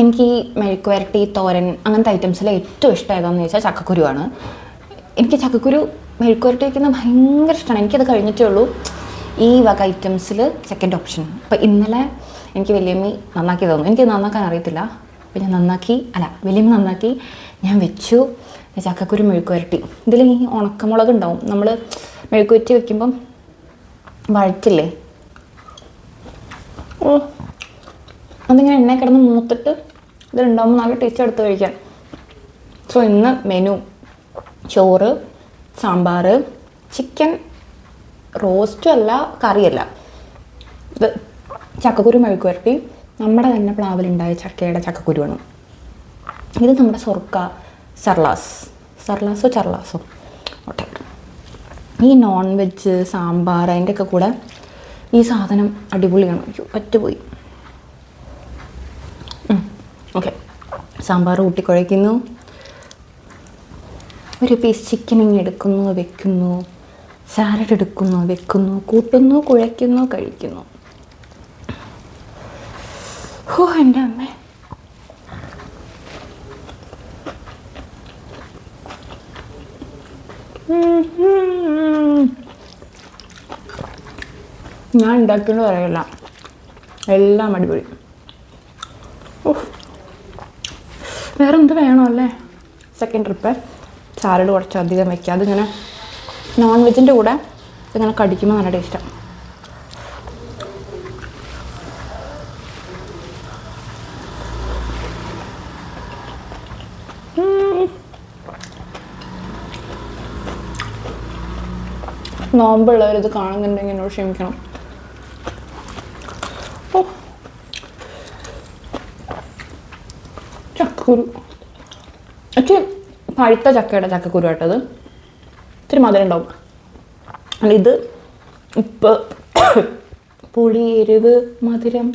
എനിക്ക് ഈ മെഴുക്ക് വരട്ടി, തോരൻ അങ്ങനത്തെ ഐറ്റംസിൽ ഏറ്റവും ഇഷ്ടം ഏതാണെന്ന് ചോദിച്ചാൽ ചക്കക്കുരുവാണ്. എനിക്ക് ചക്കക്കുരു മെഴുക്ക് വരട്ടി വയ്ക്കുന്നത് ഭയങ്കര ഇഷ്ടമാണ്. എനിക്കത് കഴിഞ്ഞിട്ടേ ഉള്ളൂ ഈ വക ഐറ്റംസിൽ സെക്കൻഡ് ഓപ്ഷൻ. അപ്പോൾ ഇന്നലെ എനിക്ക് വലിയമ്മി നന്നാക്കി തന്നു. എനിക്ക് നന്നാക്കാൻ അറിയത്തില്ല. അപ്പോൾ ഞാൻ വലിയമ്മ നന്നാക്കി ഞാൻ വെച്ചു ചക്കക്കുരു മെഴുക്ക് വരട്ടി. ഇതിൽ ഈ ഉണക്കമുളക് ഉണ്ടാവും. നമ്മൾ മെഴുക്ക് വരട്ടി വെക്കുമ്പം വഴറ്റില്ലേ, അതിങ്ങനെ എണ്ണയിൽ കിടന്ന് മൂത്തിട്ട് ഇതിലുണ്ടാകുമ്പോൾ നല്ല ടേസ്റ്റ് എടുത്ത് കഴിക്കാൻ. സോ ഇന്ന് മെനു ചോറ്, സാമ്പാർ, ചിക്കൻ റോസ്റ്റും അല്ല, കറിയല്ല, ഇത് ചക്കക്കുരു മെഴുക്ക് വരട്ടി. നമ്മുടെ തന്നെ പ്ലാവിലുണ്ടായ ചക്കയുടെ ചക്കക്കുരുവാണ് ഇത്. നമ്മുടെ ചർലാസോ ഓട്ടെ. ഈ നോൺ വെജ് സാമ്പാർ അതിൻ്റെയൊക്കെ കൂടെ ഈ സാധനം അടിപൊളിയാണ്. പറ്റുപോയി. ഓക്കെ, സാമ്പാർ കൂട്ടിക്കുഴയ്ക്കുന്നു. ഒരു പീസ് ചിക്കൻ ഇങ്ങനെ എടുക്കുന്നു, വെക്കുന്നു. സാലഡ് എടുക്കുന്നു, വെക്കുന്നു, കൂട്ടുന്നു, കുഴയ്ക്കുന്നു, കഴിക്കുന്നു. ഓ എൻ്റെ അമ്മേ. ഞാൻ ഉണ്ടാക്കിയെന്ന് പറയില്ല, എല്ലാം അടിപൊളി. വേറെ എന്ത് വേണോ അല്ലേ? സെക്കൻഡ് ട്രിപ്പ് സാലഡ് കുറച്ചധികം വയ്ക്കുക. അതിങ്ങനെ നോൺ വെജിൻ്റെ കൂടെ ഇങ്ങനെ കടിക്കുമ്പോൾ നല്ല ടേസ്റ്റാണ്. നോമ്പുള്ളവരിത് കാണുന്നുണ്ടെങ്കിൽ എന്നോട് ക്ഷമിക്കണം. ഓ, ചക്കക്കുരു പക്ഷേ പഴുത്ത ചക്കയുടെ ചക്കക്കുരു ആയിട്ടത് ഇത്തിരി മധുരം ഉണ്ടാവും. അല്ല, ഇത് ഉപ്പ്, പുളി, എരിവ്, മധുരം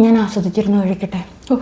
ഞാൻ ആസ്വദിച്ചിരുന്നു കഴിക്കട്ടെ. ഓ